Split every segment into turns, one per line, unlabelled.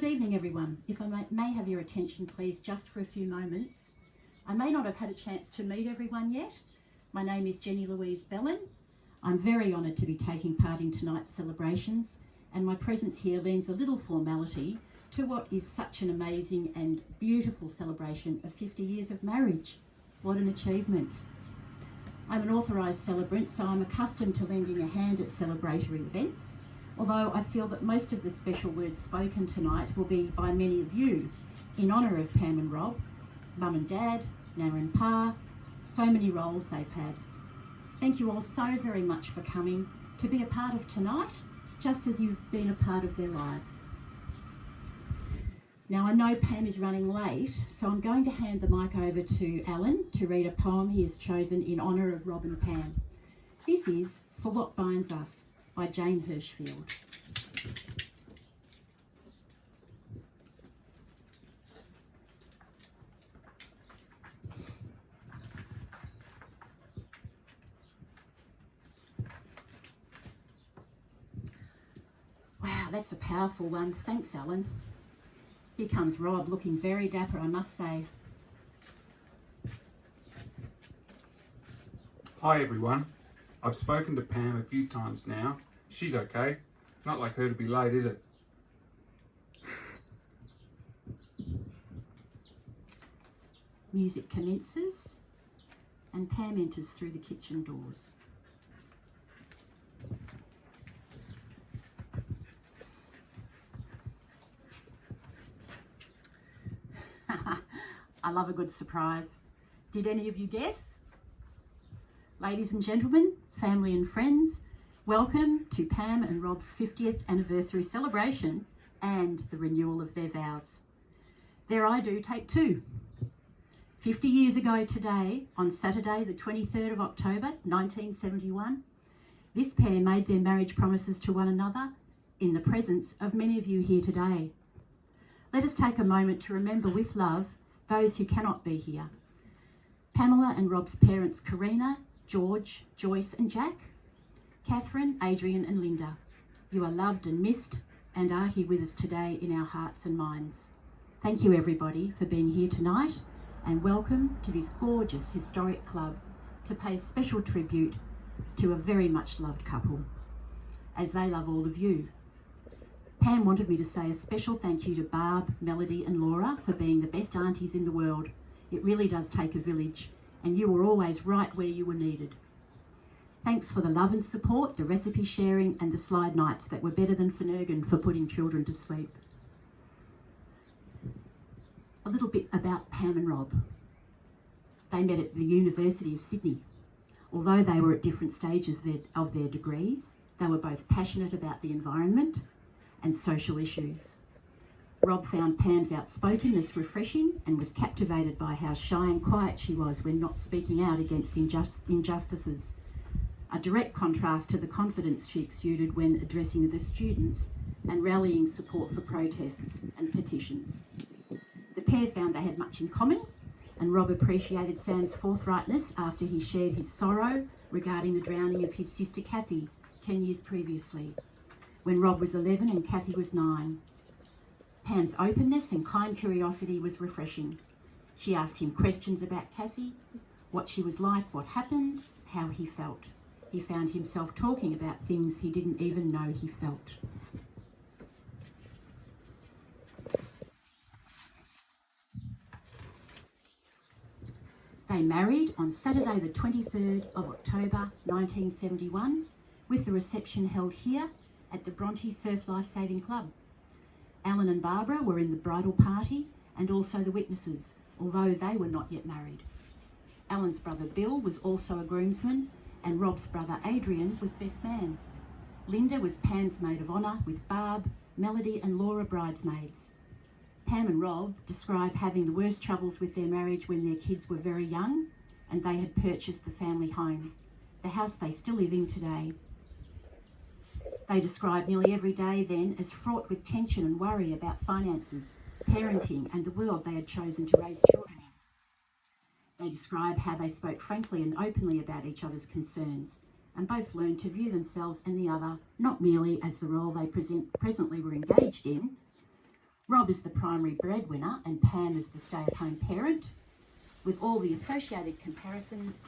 Good evening, everyone. If I may have your attention, please, just for a few moments. I may not have had a chance to meet everyone yet. My name is Jenni-Louise. I'm very honoured to be taking part in tonight's celebrations, and my presence here lends a little formality to what is such an amazing and beautiful celebration of 50 years of marriage. What an achievement. I'm an authorised celebrant, so I'm accustomed to lending a hand at celebratory events, although I feel that most of the special words spoken tonight will be by many of you in honour of Pam and Rob, Mum and Dad, Nan and Pa, so many roles they've had. Thank you all so very much for coming to be a part of tonight, just as you've been a part of their lives. Now, I know Pam is running late, so I'm going to hand the mic over to Alan to read a poem he has chosen in honour of Rob and Pam. This is For What Binds Us by Jane Hirschfield. Wow, that's a powerful one. Thanks, Alan. Here comes Rob, looking very dapper, I must say.
Hi everyone. I've spoken to Pam a few times now. She's okay. Not like her to be late, is it?
Music commences and Pam enters through the kitchen doors. I love a good surprise. Did any of you guess? Ladies and gentlemen, family and friends, welcome to Pam and Rob's 50th anniversary celebration and the renewal of their vows. There I do, take two. 50 years ago today, on Saturday the 23rd of October 1971, this pair made their marriage promises to one another in the presence of many of you here today. Let us take a moment to remember with love those who cannot be here. Pamela and Rob's parents, Karina, George, Joyce and Jack, Catherine, Adrian and Linda. You are loved and missed and are here with us today in our hearts and minds. Thank you everybody for being here tonight, and welcome to this gorgeous historic club to pay special tribute to a very much loved couple, as they love all of you. Pam wanted me to say a special thank you to Barb, Melody and Laura for being the best aunties in the world. It really does take a village, and you were always right where you were needed. Thanks for the love and support, the recipe sharing and the slide nights that were better than Finnegan for putting children to sleep. A little bit about Pam and Rob. They met at the University of Sydney. Although they were at different stages of their degrees, they were both passionate about the environment and social issues. Rob found Pam's outspokenness refreshing and was captivated by how shy and quiet she was when not speaking out against injustices. A direct contrast to the confidence she exuded when addressing the students and rallying support for protests and petitions. The pair found they had much in common, and Rob appreciated Sam's forthrightness after he shared his sorrow regarding the drowning of his sister Kathy 10 years previously, when Rob was 11 and Kathy was 9. Pam's openness and kind curiosity was refreshing. She asked him questions about Kathy, what she was like, what happened, how he felt. He found himself talking about things he didn't even know he felt. They married on Saturday the 23rd of October 1971, with the reception held here at the Bronte Surf Life Saving Club. Alan and Barbara were in the bridal party and also the witnesses, although they were not yet married. Alan's brother Bill was also a groomsman, and Rob's brother Adrian was best man. Linda was Pam's maid of honour, with Barb, Melody and Laura bridesmaids. Pam and Rob describe having the worst troubles with their marriage when their kids were very young and they had purchased the family home, the house they still live in today. They described nearly every day then as fraught with tension and worry about finances, parenting and the world they had chosen to raise children in. They describe how they spoke frankly and openly about each other's concerns, and both learned to view themselves and the other not merely as the role they presently were engaged in. Rob is the primary breadwinner and Pam is the stay-at-home parent, with all the associated comparisons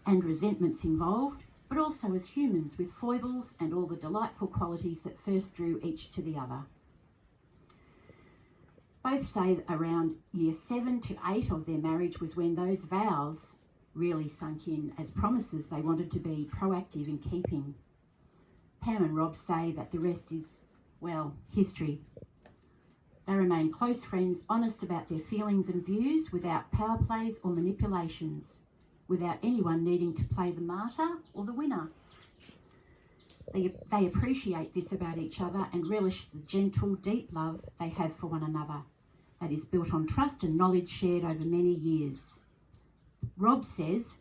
and resentments involved, but also as humans with foibles and all the delightful qualities that first drew each to the other. Both say that around year 7 to 8 of their marriage was when those vows really sunk in as promises they wanted to be proactive in keeping. Pam and Rob say that the rest is, well, history. They remain close friends, honest about their feelings and views, without power plays or manipulations, without anyone needing to play the martyr or the winner. They appreciate this about each other and relish the gentle, deep love they have for one another that is built on trust and knowledge shared over many years. Rob says,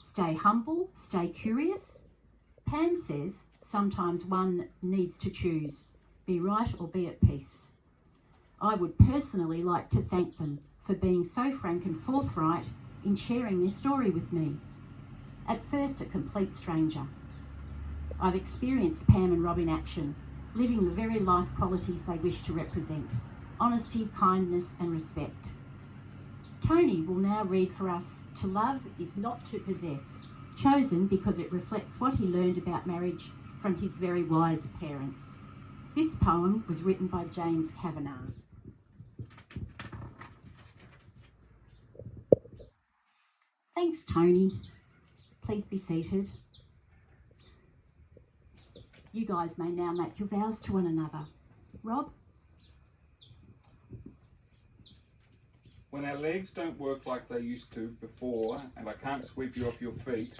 stay humble, stay curious. Pam says, sometimes one needs to choose, be right or be at peace. I would personally like to thank them for being so frank and forthright in sharing their story with me. At first, a complete stranger. I've experienced Pam and Rob in action, living the very life qualities they wish to represent: honesty, kindness and respect. Tony will now read for us To Love Is Not to Possess, chosen because it reflects what he learned about marriage from his very wise parents. This poem was written by James Kavanagh. Thanks, Tony. Please be seated. You guys may now make your vows to one another. Rob?
When our legs don't work like they used to before and I can't sweep you off your feet,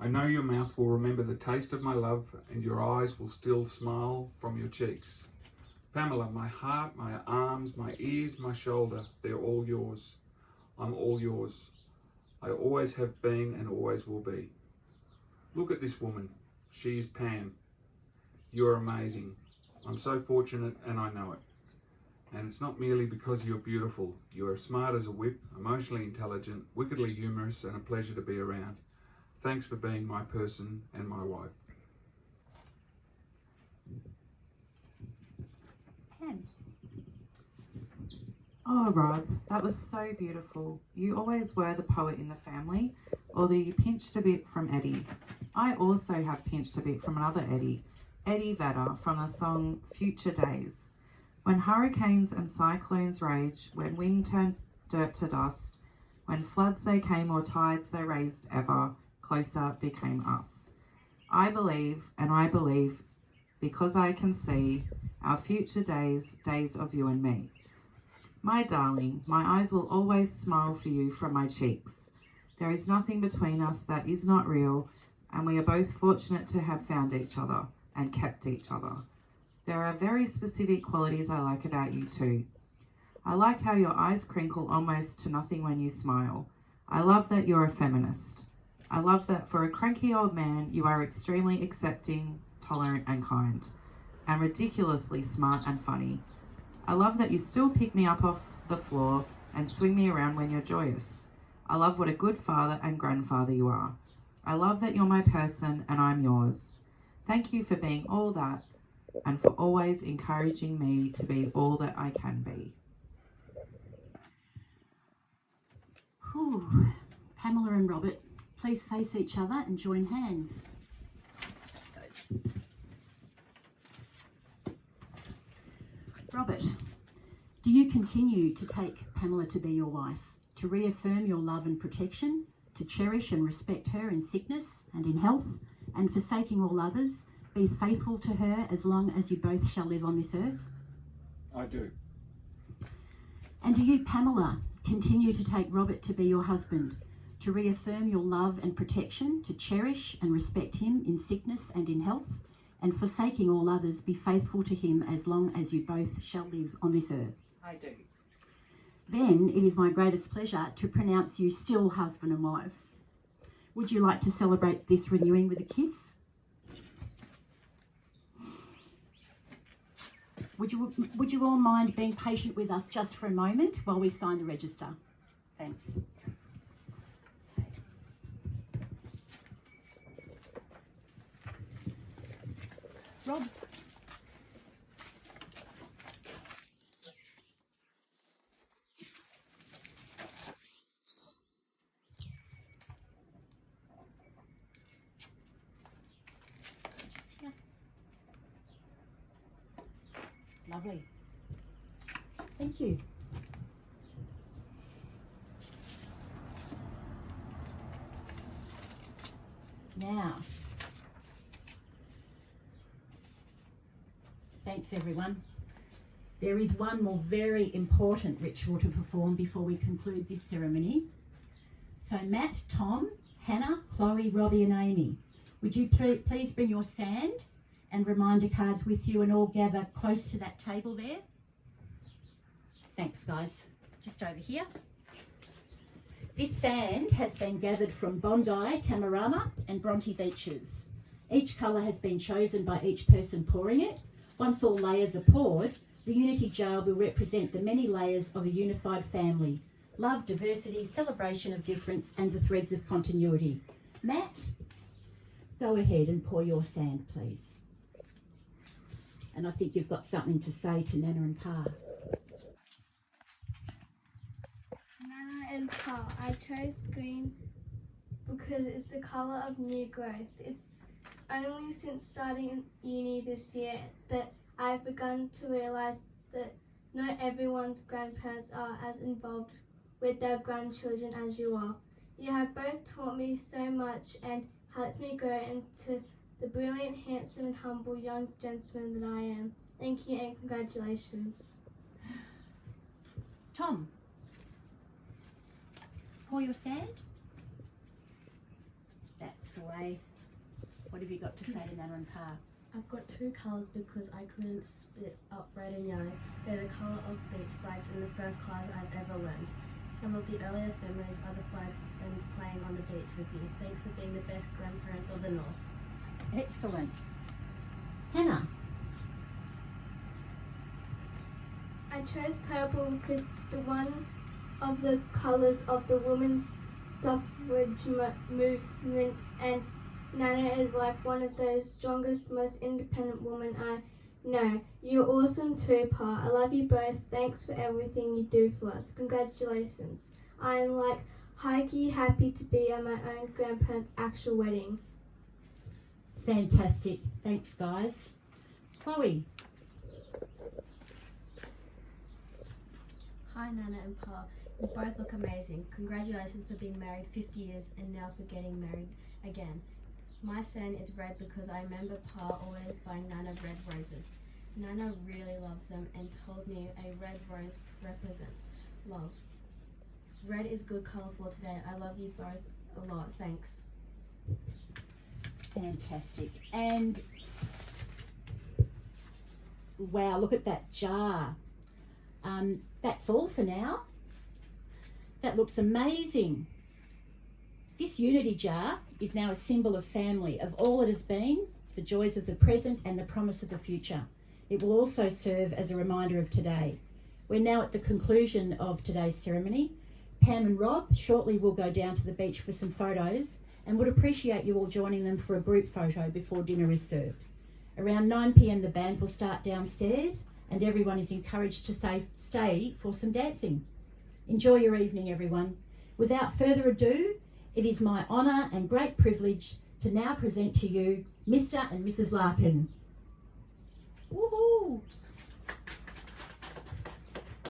I know your mouth will remember the taste of my love and your eyes will still smile from your cheeks. Pamela, my heart, my arms, my ears, my shoulder, they're all yours. I'm all yours. I always have been and always will be. Look at this woman. She is Pam. You're amazing. I'm so fortunate and I know it. And it's not merely because you're beautiful. You're smart as a whip, emotionally intelligent, wickedly humorous, and a pleasure to be around. Thanks for being my person and my wife.
Pam.
Oh, Rob, that was so beautiful. You always were the poet in the family, although you pinched a bit from Eddie. I also have pinched a bit from another Eddie, Eddie Vedder, from the song Future Days. When hurricanes and cyclones rage, when wind turned dirt to dust, when floods they came or tides they raised ever, closer became us. I believe, and I believe, because I can see our future days, days of you and me. My darling, my eyes will always smile for you from my cheeks. There is nothing between us that is not real, and we are both fortunate to have found each other and kept each other. There are very specific qualities I like about you too. I like how your eyes crinkle almost to nothing when you smile. I love that you're a feminist. I love that for a cranky old man, you are extremely accepting, tolerant and kind, and ridiculously smart and funny. I love that you still pick me up off the floor and swing me around when you're joyous. I love what a good father and grandfather you are. I love that you're my person and I'm yours. Thank you for being all that and for always encouraging me to be all that I can be.
Whew. Pamela and Robert, please face each other and join hands. Robert, do you continue to take Pamela to be your wife, to reaffirm your love and protection, to cherish and respect her in sickness and in health, and forsaking all others, be faithful to her as long as you both shall live on this earth?
I do.
And do you, Pamela, continue to take Robert to be your husband, to reaffirm your love and protection, to cherish and respect him in sickness and in health, and forsaking all others, be faithful to him as long as you both shall live on this earth?
I do.
Then it is my greatest pleasure to pronounce you still husband and wife. Would you like to celebrate this renewing with a kiss? Would you all mind being patient with us just for a moment while we sign the register? Thanks. Rob. Lovely. Thank you. Now, thanks everyone. There is one more very important ritual to perform before we conclude this ceremony. So Matt, Tom, Hannah, Chloe, Robbie and Amy, would you please bring your sand and reminder cards with you and all gather close to that table there? Thanks guys. Just over here. This sand has been gathered from Bondi, Tamarama and Bronte beaches. Each colour has been chosen by each person pouring it. Once all layers are poured, the Unity jar will represent the many layers of a unified family. Love, diversity, celebration of difference and the threads of continuity. Matt, go ahead and pour your sand, please. And I think you've got something to say to Nana and Pa.
Nana and Pa, I chose green because it's the colour of new growth. It's only since starting uni this year that I've begun to realise that not everyone's grandparents are as involved with their grandchildren as you are. You have both taught me so much and helped me grow into the brilliant, handsome and humble young gentleman that I am. Thank you and congratulations.
Tom, pour your sand. That's the way. What have you got to say to Nana and Pa?
I've got two colours because I couldn't split up red and yellow. They're the colour of beach flags and the first colours I've ever learned. Some of the earliest memories are the flags and playing on the beach with you. Thanks for being the best grandparents of the North.
Excellent. Hannah.
I chose purple because it's the one of the colours of the women's suffrage movement, and Nana is like one of those strongest, most independent women I know. You're awesome too, Pa. I love you both. Thanks for everything you do for us. Congratulations. I'm like high-key happy to be at my own grandparents' actual wedding.
Fantastic. Thanks, guys. Chloe.
Hi Nana and Pa, you both look amazing. Congratulations for being married 50 years and now for getting married again. My sand is red because I remember Pa always buying Nana red roses. Nana really loves them and told me a red rose represents love. Red is good colour for today. I love you both a lot. Thanks.
Fantastic. And wow, look at that jar. That's all for now. That looks amazing. This Unity jar is now a symbol of family, of all it has been, the joys of the present and the promise of the future. It will also serve as a reminder of today. We're now at the conclusion of today's ceremony. Pam and Rob shortly will go down to the beach for some photos and would appreciate you all joining them for a group photo before dinner is served. Around 9 p.m. the band will start downstairs and everyone is encouraged to stay for some dancing. Enjoy your evening, everyone. Without further ado, it is my honour and great privilege to now present to you Mr. and Mrs. Larkin. Woohoo!